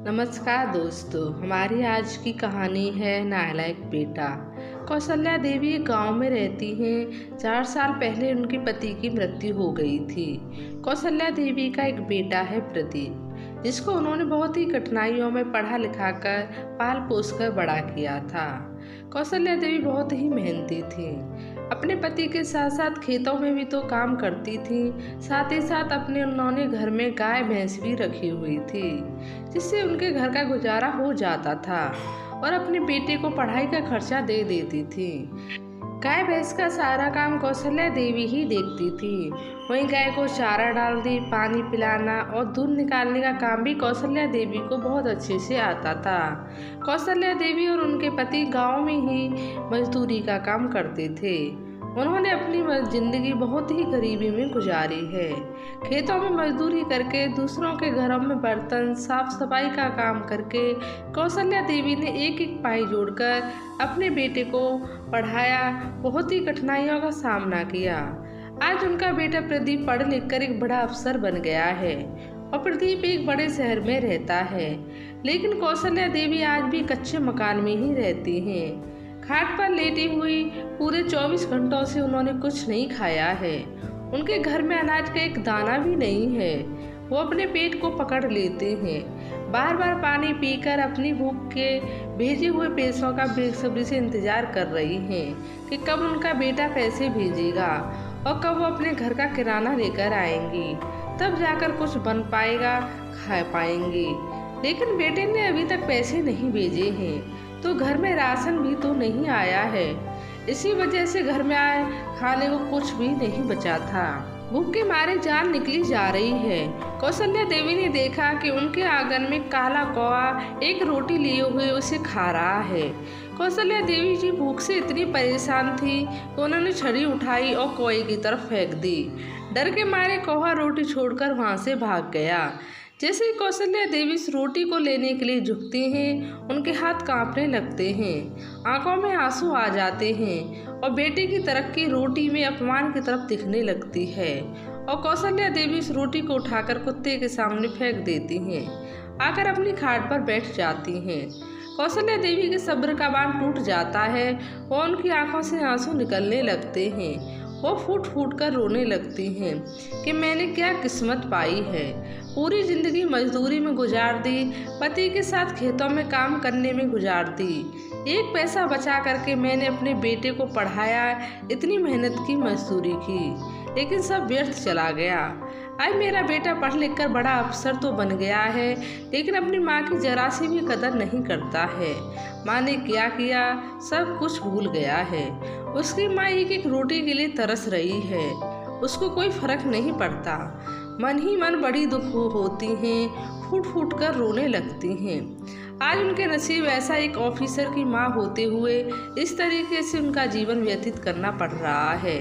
नमस्कार दोस्तों, हमारी आज की कहानी है नालायक बेटा। कौशल्या देवी एक गांव में रहती हैं। 4 साल पहले उनके पति की मृत्यु हो गई थी। कौशल्या देवी का एक बेटा है प्रदीप, जिसको उन्होंने बहुत ही कठिनाइयों में पढ़ा लिखा कर पाल पोस कर बड़ा किया था। कौशल्या देवी बहुत ही मेहनती थी। अपने पति के साथ साथ खेतों में भी तो काम करती थी, साथ ही साथ उन्होंने घर में गाय भैंस भी रखी हुई थी, जिससे उनके घर का गुजारा हो जाता था और अपने बेटे को पढ़ाई का खर्चा दे देती थी। गाय भैंस का सारा काम कौशल्या देवी ही देखती थी। वहीं गाय को चारा डाल दी, पानी पिलाना और दूध निकालने का काम भी कौशल्या देवी को बहुत अच्छे से आता था। कौशल्या देवी और उनके पति गांव में ही मजदूरी का काम करते थे। उन्होंने अपनी जिंदगी बहुत ही गरीबी में गुजारी है। खेतों में मजदूरी करके, दूसरों के घरों में बर्तन साफ सफाई का काम करके कौशल्या देवी ने एक एक पाई जोड़कर अपने बेटे को पढ़ाया, बहुत ही कठिनाइयों का सामना किया। आज उनका बेटा प्रदीप पढ़ लिख कर एक बड़ा अफसर बन गया है और प्रदीप एक बड़े शहर में रहता है, लेकिन कौशल्या देवी आज भी कच्चे मकान में ही रहती हैं। खाट पर लेटी हुई पूरे 24 घंटों से उन्होंने कुछ नहीं खाया है। उनके घर में अनाज का एक दाना भी नहीं है। वो अपने पेट को पकड़ लेते हैं। बार बार पानी पीकर अपनी भूख के भेजे हुए पैसों का बेसब्री से इंतजार कर रही हैं कि कब उनका बेटा पैसे भेजेगा और कब वो अपने घर का किराना लेकर आएंगी, तब जाकर कुछ बन पाएगा, खा पाएंगी। लेकिन बेटे ने अभी तक पैसे नहीं भेजे हैं, तो घर में राशन भी तो नहीं आया है। इसी वजह से घर में आए खाने को कुछ भी नहीं बचा था। भूख के मारे जान निकली जा रही है। कौशल्या देवी ने देखा कि उनके आंगन में काला कौआ एक रोटी लिए हुए उसे खा रहा है। कौशल्या देवी जी भूख से इतनी परेशान थी कि उन्होंने छड़ी उठाई और कौए की तरफ फेंक दी। डर के मारे कौआ रोटी छोड़कर वहां से भाग गया। जैसे ही कौशल्या देवी इस रोटी को लेने के लिए झुकती हैं, उनके हाथ कांपने लगते हैं, आंखों में आंसू आ जाते हैं और बेटे की तरक्की रोटी में अपमान की तरफ दिखने लगती है। और कौशल्या देवी इस रोटी को उठाकर कुत्ते के सामने फेंक देती हैं, आकर अपनी खाट पर बैठ जाती हैं। कौशल्या देवी के सब्र का बांध टूट जाता है और उनकी आंखों से आंसू निकलने लगते हैं। वो फूट फूट कर रोने लगती हैं कि मैंने क्या किस्मत पाई है। पूरी जिंदगी मजदूरी में गुजार दी, पति के साथ खेतों में काम करने में गुजार दी। एक पैसा बचा करके मैंने अपने बेटे को पढ़ाया, इतनी मेहनत की, मजदूरी की, लेकिन सब व्यर्थ चला गया। आज मेरा बेटा पढ़ लिख कर बड़ा अफसर तो बन गया है, लेकिन अपनी माँ की जरा सी भी कदर नहीं करता है। माँ ने क्या किया सब कुछ भूल गया है। उसकी माँ एक एक रोटी के लिए तरस रही है, उसको कोई फर्क नहीं पड़ता। मन ही मन बड़ी दुख होती हैं, फूट फूट कर रोने लगती हैं। आज उनके नसीब ऐसा एक ऑफिसर की माँ होते हुए इस तरीके से उनका जीवन व्यतीत करना पड़ रहा है।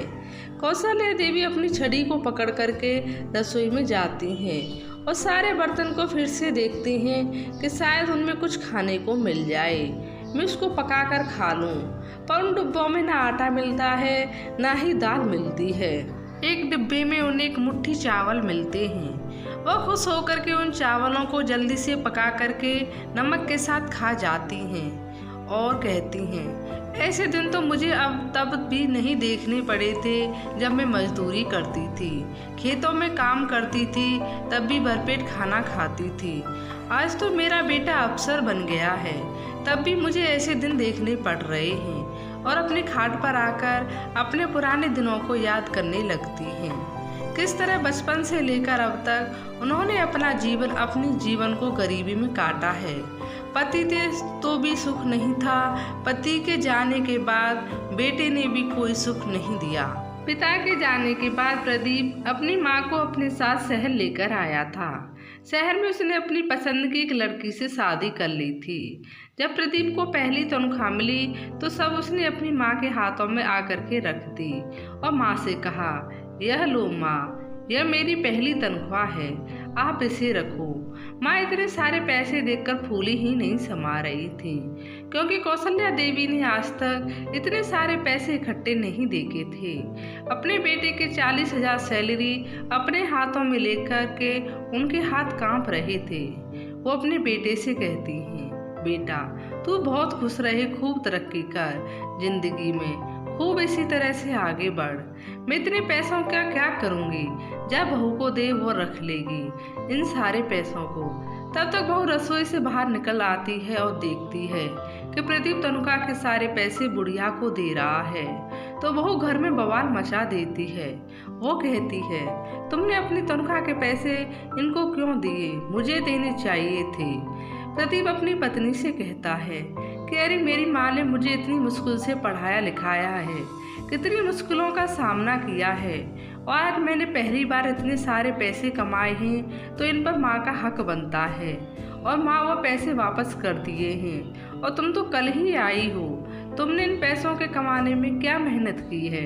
कौशल्या देवी अपनी छड़ी को पकड़ करके रसोई में जाती हैं और सारे बर्तन को फिर से देखती हैं कि शायद उनमें कुछ खाने को मिल जाए, मैं उसको पका कर खा लूँ। पर उन डिब्बों में ना आटा मिलता है, ना ही दाल मिलती है। एक डिब्बे में उन्हें एक मुट्ठी चावल मिलते हैं। वह खुश होकर के उन चावलों को जल्दी से पका करके नमक के साथ खा जाती हैं और कहती हैं, ऐसे दिन तो मुझे अब तब भी नहीं देखने पड़े थे जब मैं मजदूरी करती थी, खेतों में काम करती थी, तब भी भरपेट खाना खाती थी। आज तो मेरा बेटा अफसर बन गया है, तब भी मुझे ऐसे दिन देखने पड़ रहे हैं। और अपनी खाट पर आकर अपने पुराने दिनों को याद करने लगती हैं। किस तरह बचपन से लेकर अब तक उन्होंने अपनी जीवन को गरीबी में काटा है। पति थे तो भी सुख नहीं था, पति के जाने के बाद बेटे ने भी कोई सुख नहीं दिया। पिता के जाने के बाद प्रदीप अपनी माँ को अपने साथ शहर लेकर आया था। शहर में उसने अपनी पसंद की एक लड़की से शादी कर ली थी। जब प्रदीप को पहली तनख्वाह मिली तो सब उसने अपनी माँ के हाथों में आकर के रख दी और माँ से कहा, यह लो माँ, यह मेरी पहली तनख्वाह है, आप इसे रखो। माँ इतने सारे पैसे देखकर फूली ही नहीं समा रही थी, क्योंकि कौशल्या देवी ने आज तक इतने सारे पैसे इकट्ठे नहीं देखे थे। अपने बेटे के 40,000 सैलरी अपने हाथों में लेकर के उनके हाथ कांप रहे थे। वो अपने बेटे से कहती हैं, बेटा तू बहुत खुश रहे, खूब तरक्की कर जिंदगी में, खूब इसी तरह से आगे बढ़। मैं इतने पैसों का क्या करूँगी, जब बहू को दे वो रख लेगी इन सारे पैसों को। तब तक बहू रसोई से बाहर निकल आती है और देखती है कि प्रदीप तनख्वाह के सारे पैसे बुढ़िया को दे रहा है। तो बहू घर में बवाल मचा देती है। वो कहती है, तुमने अपनी तनख्वाह के पैसे इनको क्यों दिए, मुझे देने चाहिए थे। प्रदीप अपनी पत्नी से कहता है कि अरे मेरी माँ ने मुझे इतनी मुश्किल से पढ़ाया लिखाया है, कितनी मुश्किलों का सामना किया है, और आज मैंने पहली बार इतने सारे पैसे कमाए हैं तो इन पर माँ का हक बनता है, और माँ वो पैसे वापस कर दिए हैं। और तुम तो कल ही आई हो, तुमने इन पैसों के कमाने में क्या मेहनत की है।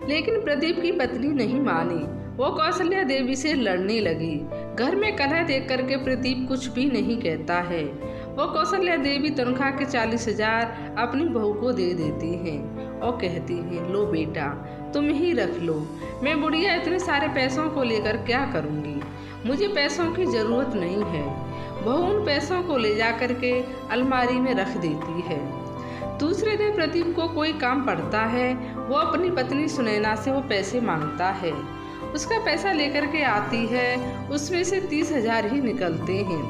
लेकिन प्रदीप की पत्नी नहीं मानी, वो कौशल्या देवी से लड़ने लगी। घर में कलह देख करके प्रदीप कुछ भी नहीं कहता है। वो कौशल्या देवी तनख्वाह के 40,000 अपनी बहू को दे देती हैं और कहती हैं, लो बेटा तुम ही रख लो, मैं बुढ़िया इतने सारे पैसों को लेकर क्या करूँगी, मुझे पैसों की ज़रूरत नहीं है। बहू उन पैसों को ले जा करके अलमारी में रख देती है। दूसरे दिन प्रदीप को कोई काम पड़ता है, वो अपनी पत्नी सुनैना से वो पैसे मांगता है। उसका पैसा लेकर के आती है, उसमें से 30,000 ही निकलते हैं।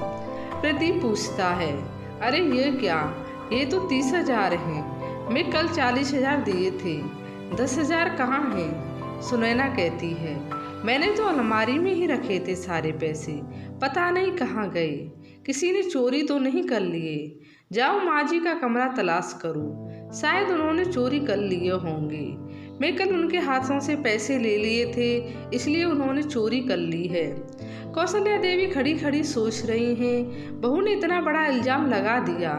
प्रदीप पूछता है, अरे ये क्या, ये तो 30,000 हैं, मैं कल 40,000 दिए थे, 10,000 कहाँ हैं। सुनैना कहती है, मैंने तो अलमारी में ही रखे थे सारे पैसे, पता नहीं कहाँ गए, किसी ने चोरी तो नहीं कर लिए। जाओ माँ जी का कमरा तलाश करो, शायद उन्होंने चोरी कर लिए होंगे। मैं कल उनके हाथों से पैसे ले लिए थे, इसलिए उन्होंने चोरी कर ली है। कौशल्या देवी खड़ी खड़ी सोच रही हैं, बहू ने इतना बड़ा इल्जाम लगा दिया,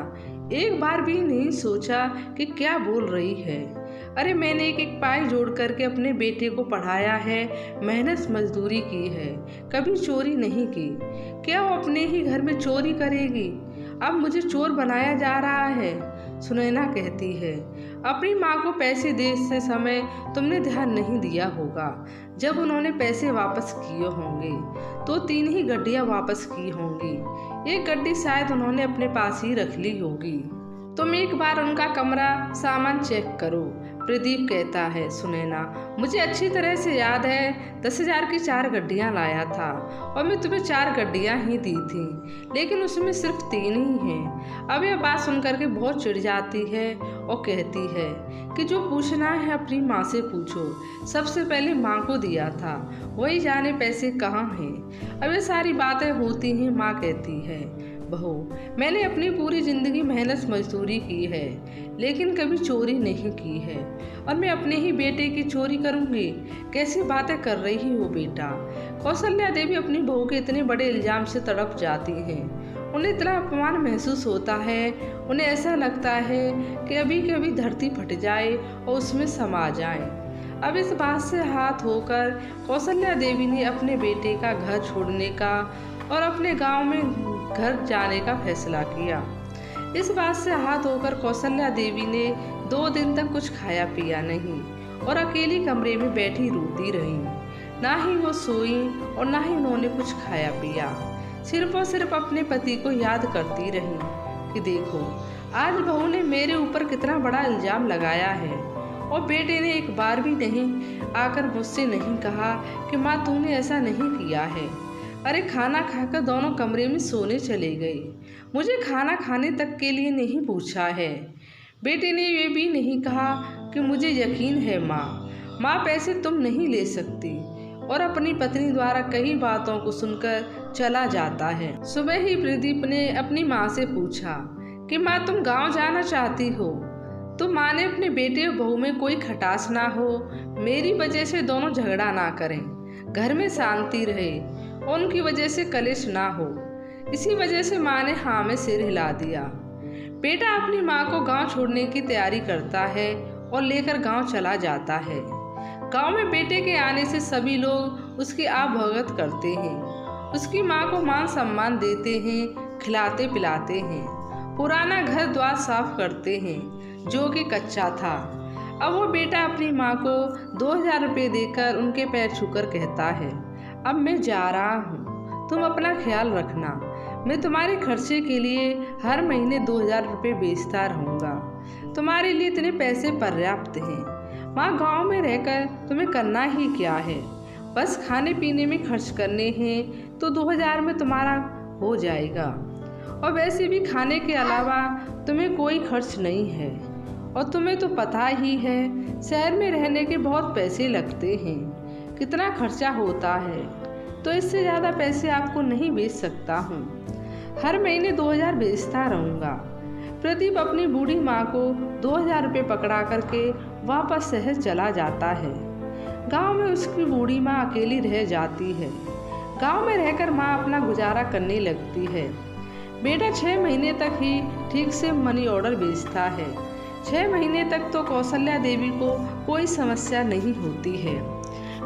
एक बार भी नहीं सोचा कि क्या बोल रही है। अरे मैंने एक एक पाई जोड़ करके अपने बेटे को पढ़ाया है, मेहनत मजदूरी की है, कभी चोरी नहीं की। क्या वो अपने ही घर में चोरी करेगी, अब मुझे चोर बनाया जा रहा है। सुनैना कहती है, अपनी माँ को पैसे देते समय तुमने ध्यान नहीं दिया होगा, जब उन्होंने पैसे वापस किए होंगे तो 3 ही गड्डियाँ वापस की होंगी, एक गड्डी शायद उन्होंने अपने पास ही रख ली होगी। तुम एक बार उनका कमरा सामान चेक करो। प्रदीप कहता है, सुनैना मुझे अच्छी तरह से याद है 10,000 की 4 गड्डियाँ लाया था, और मैं तुम्हें 4 गड्डियाँ ही दी थी, लेकिन उसमें सिर्फ 3 ही हैं। अब यह बात सुनकर के बहुत चिढ़ जाती है और कहती है कि जो पूछना है अपनी माँ से पूछो, सबसे पहले माँ को दिया था, वही जाने पैसे कहाँ हैं। अब ये सारी बातें होती हैं। माँ कहती है, बहू मैंने अपनी पूरी ज़िंदगी मेहनत मजदूरी की है, लेकिन कभी चोरी नहीं की है, और मैं अपने ही बेटे की चोरी करूंगी, कैसी बातें कर रही हो बेटा। कौशल्या देवी अपनी बहू के इतने बड़े इल्जाम से तड़प जाती हैं। उन्हें इतना अपमान महसूस होता है, उन्हें ऐसा लगता है कि अभी के अभी धरती फट जाए और उसमें समा जाए। अब इस बात से हाथ होकर कौशल्या देवी ने अपने बेटे का घर छोड़ने का और अपने गांव में घर जाने का फैसला किया। इस बात से हाथ होकर कौशल्या देवी ने 2 दिन तक कुछ खाया पिया नहीं और अकेली कमरे में बैठी रोती रही। ना ही वो सोई और ना ही उन्होंने कुछ खाया पिया, सिर्फ और सिर्फ अपने पति को याद करती रही कि देखो आज बहू ने मेरे ऊपर कितना बड़ा इल्जाम लगाया है, और बेटे ने एक बार भी नहीं आकर मुझसे नहीं कहा कि माँ तूने ऐसा नहीं किया है। अरे खाना खाकर दोनों कमरे में सोने चले गए, मुझे खाना खाने तक के लिए नहीं पूछा है। बेटे ने ये भी नहीं कहा कि मुझे यकीन है माँ पैसे तुम नहीं ले सकती, और अपनी पत्नी द्वारा कई बातों को सुनकर चला जाता है। सुबह ही प्रदीप ने अपनी माँ से पूछा कि माँ तुम गांव जाना चाहती हो, तो माँ ने अपने बेटे और बहू में कोई खटास ना हो, मेरी वजह से दोनों झगड़ा ना करें, घर में शांति रहे, उनकी वजह से कलेश ना हो। इसी वजह से माँ ने हाँ में सिर हिला दिया। बेटा अपनी माँ को गांव छोड़ने की तैयारी करता है और लेकर गांव चला जाता है। गांव में बेटे के आने से सभी लोग उसकी आभगत करते हैं, उसकी माँ को मान सम्मान देते हैं, खिलाते पिलाते हैं, पुराना घर द्वार साफ करते हैं जो कि कच्चा था। अब वो बेटा अपनी माँ को 2,000 रुपये देकर उनके पैर छूकर कहता है, अब मैं जा रहा हूँ, तुम अपना ख्याल रखना, मैं तुम्हारे खर्चे के लिए हर महीने 2000 रुपये बेचता रहूँगा। तुम्हारे लिए इतने पैसे पर्याप्त हैं। माँ, गांव में रहकर तुम्हें करना ही क्या है? बस खाने पीने में खर्च करने हैं तो 2000 में तुम्हारा हो जाएगा। और वैसे भी खाने के अलावा तुम्हें कोई खर्च नहीं है। और तुम्हें तो पता ही है शहर में रहने के बहुत पैसे लगते हैं, कितना खर्चा होता है। तो इससे ज़्यादा पैसे आपको नहीं बेच सकता हूँ। हर महीने 2000 बेचता रहूँगा। प्रदीप अपनी बूढ़ी माँ को 2000 रुपये पकड़ा करके वापस शहर चला जाता है। गांव में उसकी बूढ़ी माँ अकेली रह जाती है। गांव में रहकर माँ अपना गुजारा करने लगती है। बेटा 6 महीने तक ही ठीक से मनी ऑर्डर बेचता है। 6 महीने तक तो कौशल्या देवी को कोई समस्या नहीं होती है।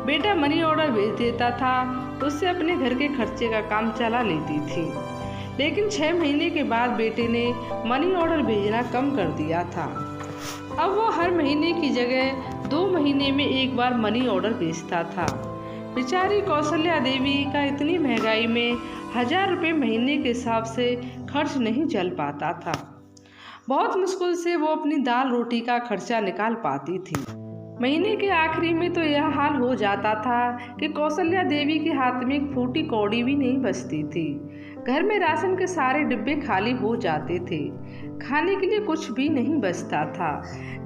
बेटा मनी ऑर्डर भेज देता था तो उससे अपने घर के खर्चे का काम चला लेती थी। लेकिन 6 महीने के बाद बेटे ने मनी ऑर्डर भेजना कम कर दिया था। अब वो हर महीने की जगह 2 महीने में एक बार मनी ऑर्डर भेजता था। बेचारी कौशल्या देवी का इतनी महंगाई में 1000 रुपये महीने के हिसाब से खर्च नहीं चल पाता था। बहुत मुश्किल से वो अपनी दाल रोटी का खर्चा निकाल पाती थी। महीने के आखिरी में तो यह हाल हो जाता था कि कौशल्या देवी के हाथ में एक फूटी कौड़ी भी नहीं बचती थी। घर में राशन के सारे डिब्बे खाली हो जाते थे। खाने के लिए कुछ भी नहीं बचता था।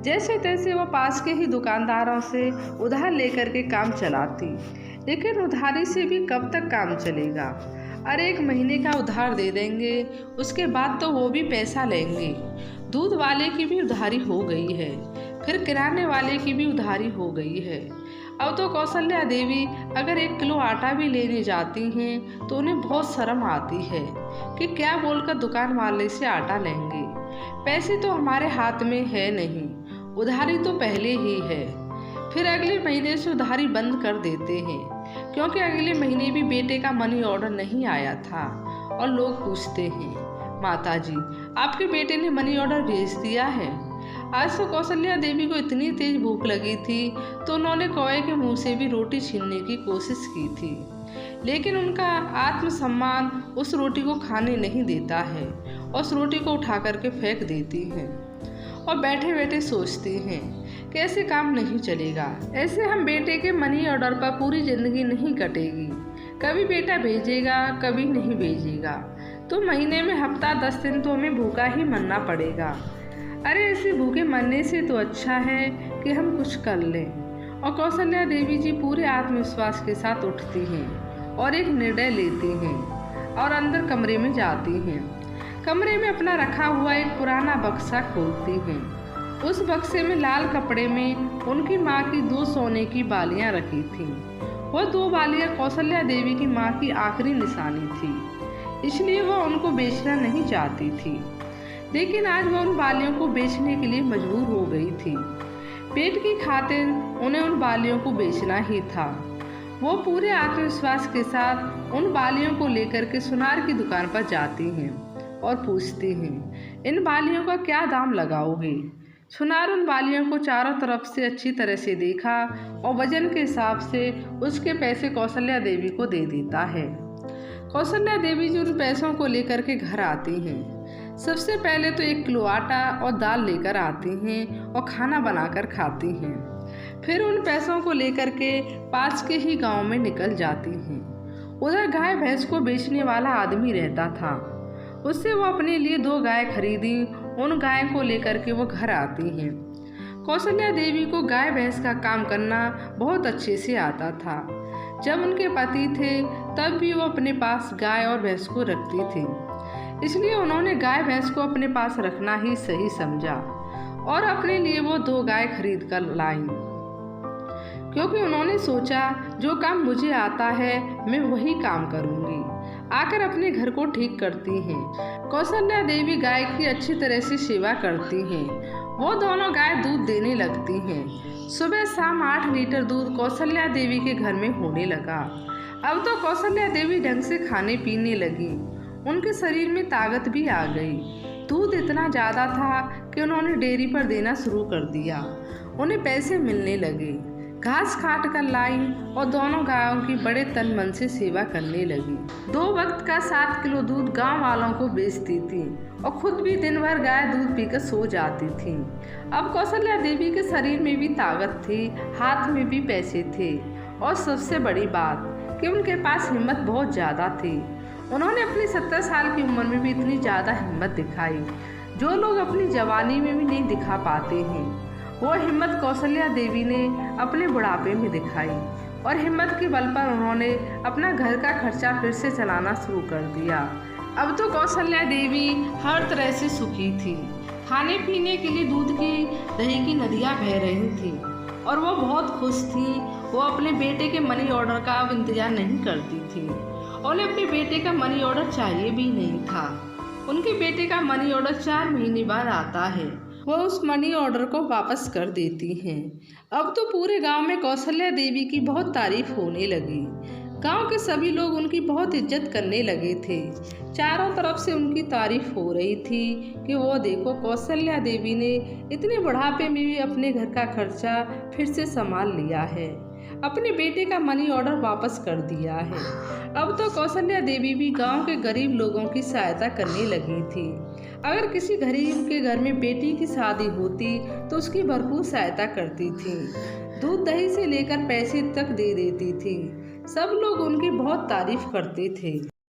जैसे तैसे वो पास के ही दुकानदारों से उधार लेकर के काम चलाती। लेकिन उधारी से भी कब तक काम चलेगा? अरे 1 महीने का उधार दे देंगे, उसके बाद तो वो भी पैसा लेंगे। दूध वाले की भी उधारी हो गई है, फिर किराने वाले की भी उधारी हो गई है। अब तो कौशल्या देवी अगर 1 किलो आटा भी लेने जाती हैं तो उन्हें बहुत शर्म आती है कि क्या बोलकर दुकान वाले से आटा लेंगे। पैसे तो हमारे हाथ में है नहीं, उधारी तो पहले ही है। फिर अगले महीने से उधारी बंद कर देते हैं, क्योंकि अगले महीने भी बेटे का मनी ऑर्डर नहीं आया था। और लोग पूछते हैं, माताजी आपके बेटे ने मनी ऑर्डर भेज दिया है? आज तो कौशल्या देवी को इतनी तेज भूख लगी थी तो उन्होंने कौवे के मुंह से भी रोटी छीनने की कोशिश की थी। लेकिन उनका आत्मसम्मान उस रोटी को खाने नहीं देता है और उस रोटी को उठा करके फेंक देती हैं और बैठे बैठे सोचती हैं कैसे काम नहीं चलेगा। ऐसे हम बेटे के मनी ऑर्डर पर पूरी जिंदगी नहीं कटेगी। कभी बेटा भेजेगा, कभी नहीं भेजेगा, तो महीने में हफ्ता 10 दिन तो हमें भूखा ही मरना पड़ेगा। अरे ऐसे भूखे मरने से तो अच्छा है कि हम कुछ कर लें। और कौशल्या देवी जी पूरे आत्मविश्वास के साथ उठती हैं और एक निर्णय लेती हैं और अंदर कमरे में जाती हैं। कमरे में अपना रखा हुआ एक पुराना बक्सा खोलती हैं। उस बक्से में लाल कपड़े में उनकी माँ की 2 सोने की बालियाँ रखी थीं। वो 2 बालियाँ कौशल्या देवी की माँ की आखिरी निशानी थी, इसलिए वह उनको बेचना नहीं चाहती थी। लेकिन आज वह उन बालियों को बेचने के लिए मजबूर हो गई थी। पेट की खातिर उन्हें उन बालियों को बेचना ही था। वो पूरे आत्मविश्वास के साथ उन बालियों को लेकर के सुनार की दुकान पर जाती हैं और पूछती हैं, इन बालियों का क्या दाम लगाओगे? सुनार उन बालियों को चारों तरफ से अच्छी तरह से देखा और वजन के हिसाब से उसके पैसे कौशल्या देवी को दे देता है। कौशल्या देवी जी उन पैसों को लेकर के घर आती हैं। सबसे पहले तो 1 किलो आटा और दाल लेकर आती हैं और खाना बनाकर खाती हैं। फिर उन पैसों को लेकर के पास के ही गांव में निकल जाती हैं। उधर गाय भैंस को बेचने वाला आदमी रहता था, उससे वो अपने लिए 2 गाय खरीदी। उन गाय को लेकर के वो घर आती हैं। कौशल्या देवी को गाय भैंस का काम करना बहुत अच्छे से आता था। जब उनके पति थे तब भी वो अपने पास गाय और भैंस को रखती थी, इसलिए उन्होंने गाय भैंस को अपने पास रखना ही सही समझा और अपने लिए वो 2 गाय खरीद कर लाई, क्योंकि उन्होंने सोचा जो काम मुझे आता है मैं वही काम करूँगी। आकर अपने घर को ठीक करती हैं। कौशल्या देवी गाय की अच्छी तरह से सेवा करती हैं। वो दोनों गाय दूध देने लगती हैं। सुबह शाम 8 लीटर दूध कौशल्या देवी के घर में होने लगा। अब तो कौशल्या देवी ढंग से खाने पीने लगी, उनके शरीर में ताकत भी आ गई। दूध इतना ज़्यादा था कि उन्होंने डेयरी पर देना शुरू कर दिया। उन्हें पैसे मिलने लगे। घास काट कर लाई और दोनों गायों की बड़े तन मन से सेवा करने लगी। 2 वक्त का 7 किलो दूध गांव वालों को बेचती थी और खुद भी दिन भर गाय दूध पीकर सो जाती थी। अब कौशल्या देवी के शरीर में भी ताकत थी, हाथ में भी पैसे थे और सबसे बड़ी बात कि उनके पास हिम्मत बहुत ज़्यादा थी। उन्होंने अपनी 70 साल की उम्र में भी इतनी ज़्यादा हिम्मत दिखाई जो लोग अपनी जवानी में भी नहीं दिखा पाते हैं। वो हिम्मत कौशल्या देवी ने अपने बुढ़ापे में दिखाई और हिम्मत के बल पर उन्होंने अपना घर का खर्चा फिर से चलाना शुरू कर दिया। अब तो कौशल्या देवी हर तरह से सुखी थी। खाने पीने के लिए दूध की दही की नदियाँ बह रही थी और वो बहुत खुश थी। वो अपने बेटे के मनी ऑर्डर का अब इंतजार नहीं करती थी और उन्हें अपने बेटे का मनी ऑर्डर चाहिए भी नहीं था। उनके बेटे का मनी ऑर्डर 4 महीने बाद आता है। वो उस मनी ऑर्डर को वापस कर देती हैं। अब तो पूरे गांव में कौशल्या देवी की बहुत तारीफ होने लगी। गांव के सभी लोग उनकी बहुत इज्जत करने लगे थे। चारों तरफ से उनकी तारीफ हो रही थी कि वो देखो कौशल्या देवी ने इतने बुढ़ापे में भी अपने घर का खर्चा फिर से संभाल लिया है, अपने बेटे का मनी ऑर्डर वापस कर दिया है। अब तो कौशल्या देवी भी गांव के गरीब लोगों की सहायता करने लगी थी। अगर किसी गरीब के घर में बेटी की शादी होती तो उसकी भरपूर सहायता करती थी। दूध दही से लेकर पैसे तक दे देती थी। सब लोग उनकी बहुत तारीफ करते थे।